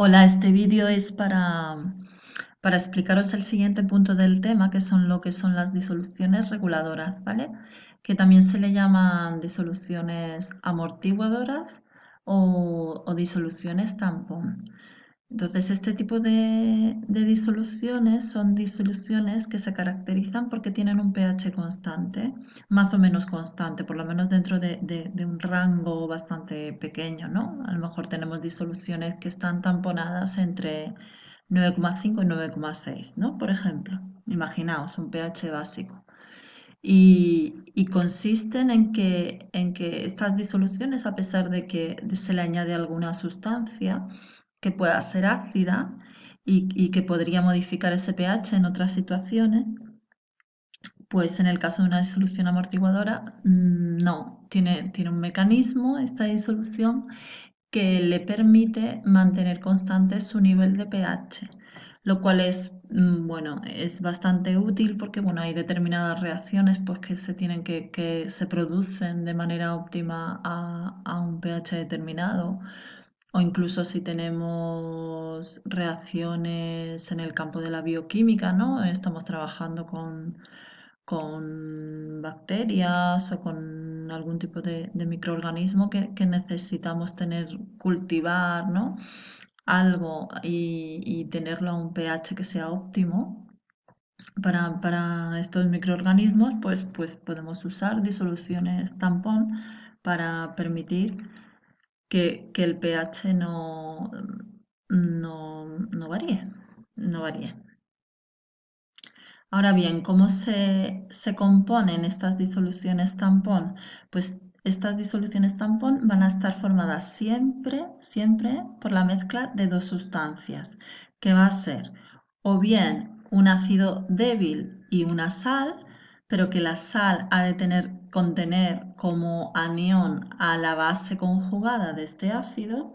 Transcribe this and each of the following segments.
Hola, este vídeo es para explicaros el siguiente punto del tema, que son lo que son las disoluciones reguladoras, ¿vale? Que también se le llaman disoluciones amortiguadoras o disoluciones tampón. Entonces, este tipo de disoluciones son disoluciones que se caracterizan porque tienen un pH constante, más o menos constante, por lo menos dentro de un rango bastante pequeño, ¿no? A lo mejor tenemos disoluciones que están tamponadas entre 9,5 y 9,6, ¿no? Por ejemplo, imaginaos un pH básico. Y consisten en que estas disoluciones, a pesar de que se le añade alguna sustancia que pueda ser ácida y que podría modificar ese pH en otras situaciones, pues en el caso de una disolución amortiguadora, no, tiene un mecanismo esta disolución que le permite mantener constante su nivel de pH, lo cual es, bueno, es bastante útil porque, bueno, hay determinadas reacciones pues, que que se producen de manera óptima a un pH determinado, o incluso si tenemos reacciones en el campo de la bioquímica, ¿no? Estamos trabajando con bacterias o con algún tipo de microorganismo que necesitamos cultivar, ¿no? Algo y tenerlo a un pH que sea óptimo para estos microorganismos, pues podemos usar disoluciones tampón para permitir que el pH no varíe, no varíe. Ahora bien, ¿cómo se componen estas disoluciones tampón? Pues estas disoluciones tampón van a estar formadas siempre por la mezcla de dos sustancias, que va a ser o bien un ácido débil y una sal, pero que la sal ha de contener como anión a la base conjugada de este ácido,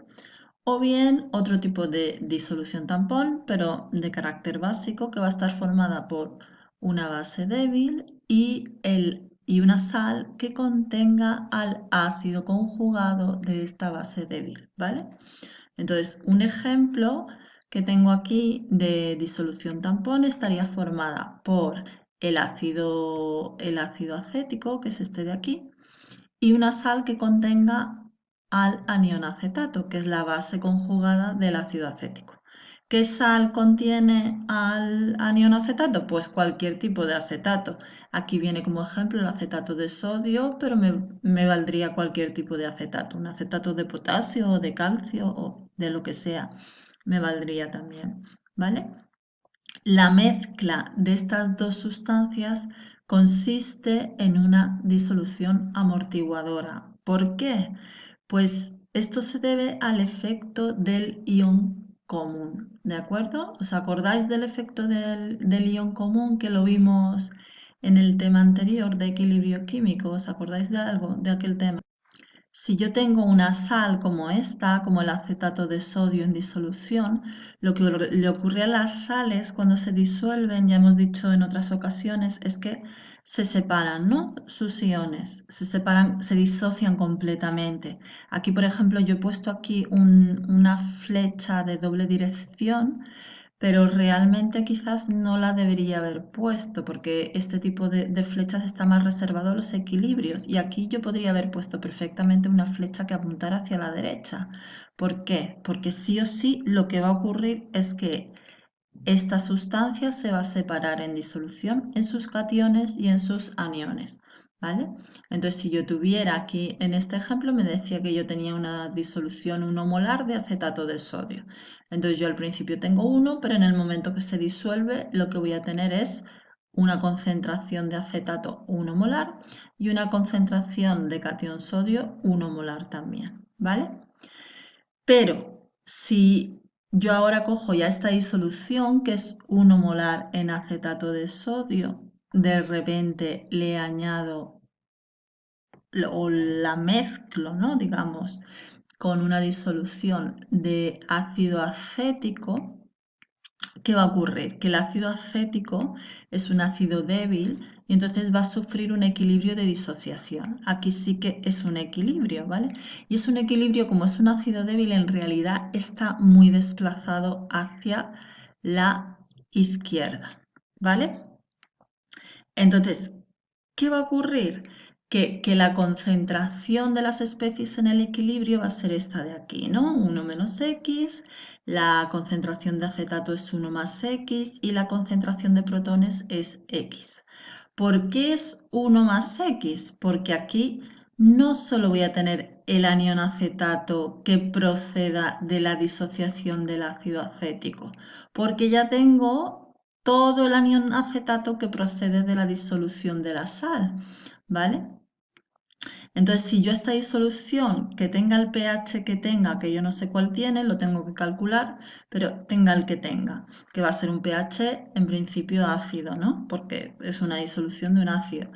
o bien otro tipo de disolución tampón, pero de carácter básico, que va a estar formada por una base débil y una sal que contenga al ácido conjugado de esta base débil, ¿vale? Entonces, un ejemplo que tengo aquí de disolución tampón estaría formada por el ácido acético, que es este de aquí, y una sal que contenga al anión acetato, que es la base conjugada del ácido acético. ¿Qué sal contiene al anión acetato? Pues cualquier tipo de acetato. Aquí viene como ejemplo el acetato de sodio, pero me valdría cualquier tipo de acetato, un acetato de potasio o de calcio o de lo que sea, me valdría también, ¿vale? La mezcla de estas dos sustancias consiste en una disolución amortiguadora. ¿Por qué? Pues esto se debe al efecto del ion común, ¿de acuerdo? ¿Os acordáis del efecto del ion común que lo vimos en el tema anterior de equilibrio químico? ¿Os acordáis de algo de aquel tema? Si yo tengo una sal como esta, como el acetato de sodio en disolución, lo que le ocurre a las sales cuando se disuelven, ya hemos dicho en otras ocasiones, es que se separan, ¿no? Sus iones, se separan, se disocian completamente. Aquí, por ejemplo, yo he puesto aquí una flecha de doble dirección, pero realmente quizás no la debería haber puesto porque este tipo de flechas está más reservado a los equilibrios y aquí yo podría haber puesto perfectamente una flecha que apuntara hacia la derecha. ¿Por qué? Porque sí o sí lo que va a ocurrir es que esta sustancia se va a separar en disolución en sus cationes y en sus aniones, ¿vale? Entonces, si yo tuviera aquí, en este ejemplo, me decía que yo tenía una disolución 1 molar de acetato de sodio. Entonces, yo al principio tengo 1, pero en el momento que se disuelve, lo que voy a tener es una concentración de acetato 1 molar y una concentración de catión sodio 1 molar también, ¿vale? Pero si yo ahora cojo ya esta disolución, que es 1 molar en acetato de sodio, de repente le añado o la mezclo, ¿no? Digamos, con una disolución de ácido acético, ¿qué va a ocurrir? Que el ácido acético es un ácido débil y entonces va a sufrir un equilibrio de disociación. Aquí sí que es un equilibrio, ¿vale? Y es un equilibrio, como es un ácido débil, en realidad está muy desplazado hacia la izquierda, ¿vale? Entonces, ¿qué va a ocurrir? Que la concentración de las especies en el equilibrio va a ser esta de aquí, ¿no? 1 menos X, la concentración de acetato es 1 más X y la concentración de protones es X. ¿Por qué es 1 más X? Porque aquí no solo voy a tener el anión acetato que proceda de la disociación del ácido acético, porque ya tengo todo el anión acetato que procede de la disolución de la sal, ¿vale? Entonces, si yo esta disolución que tenga el pH que tenga, que yo no sé cuál tiene, lo tengo que calcular, pero tenga el que tenga, que va a ser un pH en principio ácido, ¿no? Porque es una disolución de un ácido.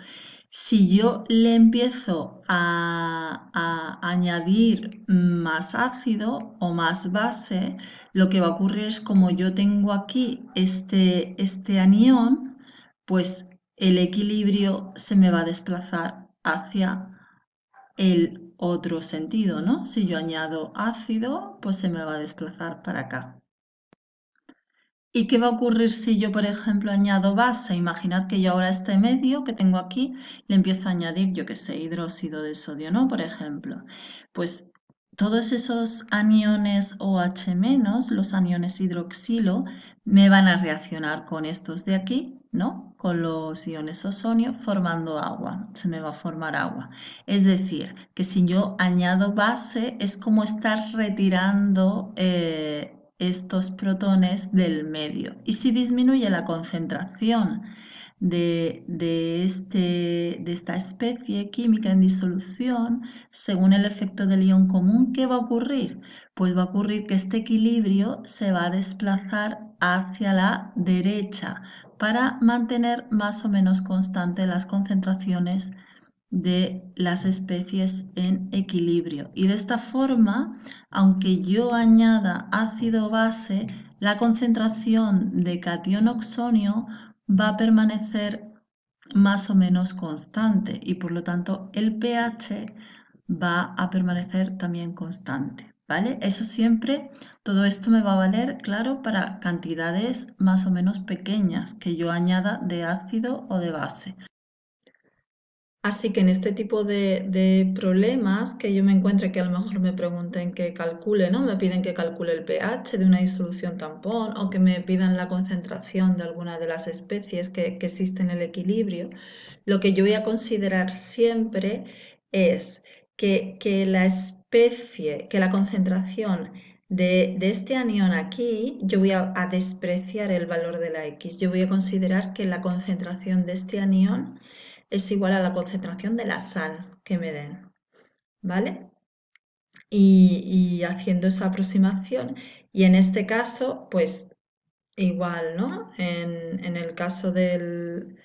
Si yo le empiezo a añadir más ácido o más base, lo que va a ocurrir es como yo tengo aquí este anión, pues el equilibrio se me va a desplazar hacia el otro sentido, ¿no? Si yo añado ácido, pues se me va a desplazar para acá. ¿Y qué va a ocurrir si yo, por ejemplo, añado base? Imaginad que yo ahora este medio que tengo aquí le empiezo a añadir, yo qué sé, hidróxido de sodio, ¿no? Por ejemplo. Pues todos esos aniones OH-, los aniones hidroxilo, me van a reaccionar con estos de aquí, ¿no? Con los iones osonio formando agua. Se me va a formar agua. Es decir, que si yo añado base es como estar retirando estos protones del medio. Y si disminuye la concentración de esta especie química en disolución, según el efecto del ion común, ¿qué va a ocurrir? Pues va a ocurrir que este equilibrio se va a desplazar hacia la derecha para mantener más o menos constante las concentraciones de las especies en equilibrio. Y de esta forma, aunque yo añada ácido base, la concentración de catión oxonio va a permanecer más o menos constante y por lo tanto el pH va a permanecer también constante, ¿vale? Eso siempre, todo esto me va a valer, claro, para cantidades más o menos pequeñas que yo añada de ácido o de base. Así que en este tipo de problemas que yo me encuentre que a lo mejor me pregunten que calcule, ¿no? Me piden que calcule el pH de una disolución tampón o que me pidan la concentración de alguna de las especies que existen en el equilibrio. Lo que yo voy a considerar siempre es que la especie, que la concentración de este anión aquí, yo voy a despreciar el valor de la X. Yo voy a considerar que la concentración de este anión es igual a la concentración de la sal que me den, ¿vale? Y haciendo esa aproximación, y en este caso, pues igual, ¿no? En el caso del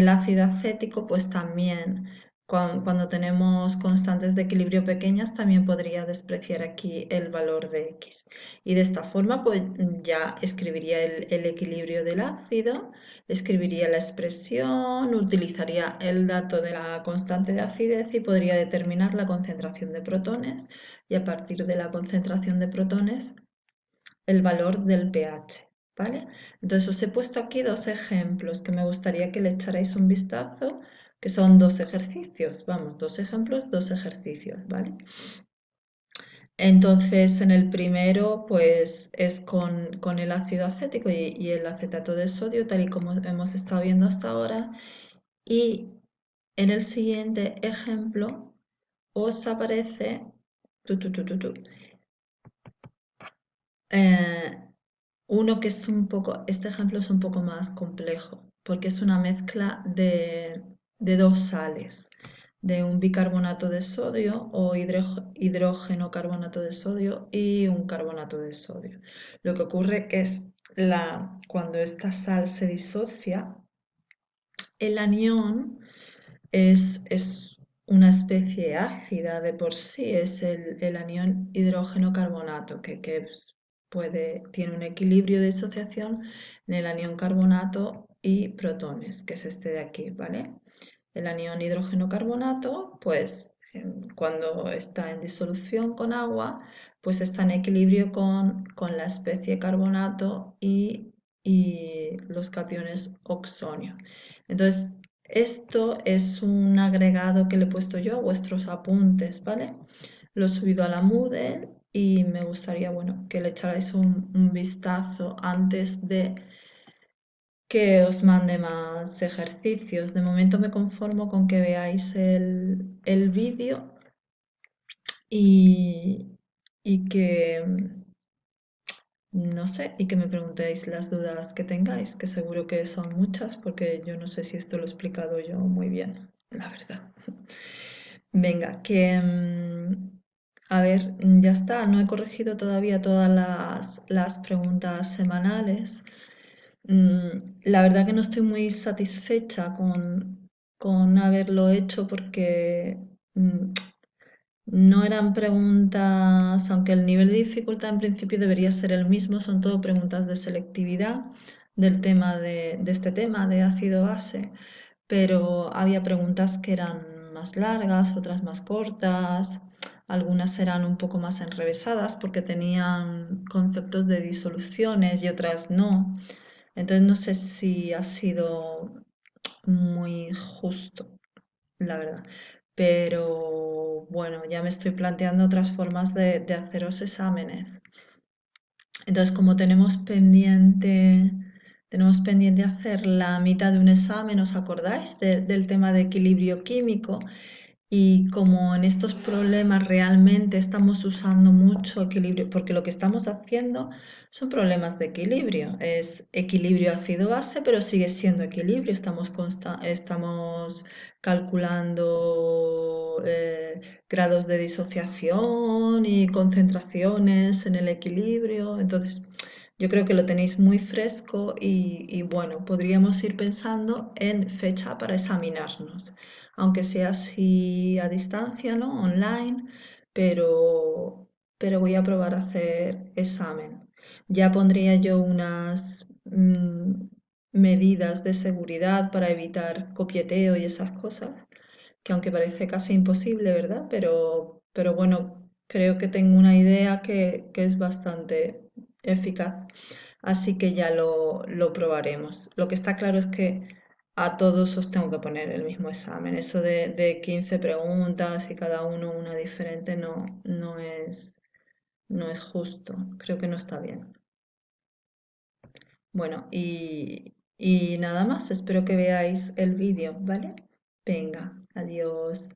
ácido acético, pues también cuando tenemos constantes de equilibrio pequeñas, también podría despreciar aquí el valor de X. Y de esta forma, pues ya escribiría el equilibrio del ácido, escribiría la expresión, utilizaría el dato de la constante de acidez y podría determinar la concentración de protones y a partir de la concentración de protones el valor del pH, ¿vale? Entonces os he puesto aquí dos ejemplos que me gustaría que le echarais un vistazo, que son dos ejercicios, vamos, dos ejemplos, dos ejercicios, ¿vale? Entonces, en el primero, pues es con el ácido acético y el acetato de sodio, tal y como hemos estado viendo hasta ahora. Y en el siguiente ejemplo os aparece tu, tu, tu, tu, tu, eh, uno que es un poco, este ejemplo es un poco más complejo, porque es una mezcla de dos sales, de un bicarbonato de sodio o hidrógeno carbonato de sodio y un carbonato de sodio. Lo que ocurre que es cuando esta sal se disocia, el anión es una especie ácida de por sí, es el anión hidrógeno carbonato, que es tiene un equilibrio de disociación en el anión carbonato y protones, que es este de aquí, ¿vale? El anión hidrógeno carbonato, pues cuando está en disolución con agua, pues está en equilibrio con la especie carbonato y los cationes oxonio. Entonces, esto es un agregado que le he puesto yo a vuestros apuntes, ¿vale? Lo he subido a la Moodle y me gustaría, bueno, que le echarais un vistazo antes de que os mande más ejercicios. De momento me conformo con que veáis el vídeo y, y que, no sé, y que me preguntéis las dudas que tengáis, que seguro que son muchas, porque yo no sé si esto lo he explicado yo muy bien, la verdad. Venga, a ver, ya está, no he corregido todavía todas las preguntas semanales. La verdad que no estoy muy satisfecha con haberlo hecho porque mm, no eran preguntas, aunque el nivel de dificultad en principio debería ser el mismo, son todo preguntas de selectividad del tema de este tema de ácido base, pero había preguntas que eran más largas, otras más cortas, algunas eran un poco más enrevesadas porque tenían conceptos de disoluciones y otras no. Entonces no sé si ha sido muy justo, la verdad. Pero bueno, ya me estoy planteando otras formas de haceros exámenes. Entonces, como tenemos pendiente hacer la mitad de un examen, ¿os acordáis del tema de equilibrio químico? Y como en estos problemas realmente estamos usando mucho equilibrio, porque lo que estamos haciendo son problemas de equilibrio, es equilibrio ácido-base, pero sigue siendo equilibrio, estamos calculando grados de disociación y concentraciones en el equilibrio, entonces yo creo que lo tenéis muy fresco y bueno, podríamos ir pensando en fecha para examinarnos aunque sea así a distancia, ¿no? Online, pero, pero voy a probar a hacer examen. Ya pondría yo unas medidas de seguridad para evitar copieteo y esas cosas, que aunque parece casi imposible, ¿verdad? Pero bueno, creo que tengo una idea que es bastante eficaz. Así que ya lo probaremos. Lo que está claro es que a todos os tengo que poner el mismo examen. Eso de 15 preguntas y cada uno una diferente no es justo. Creo que no está bien. Bueno, y nada más. Espero que veáis el vídeo, ¿vale? Venga, adiós.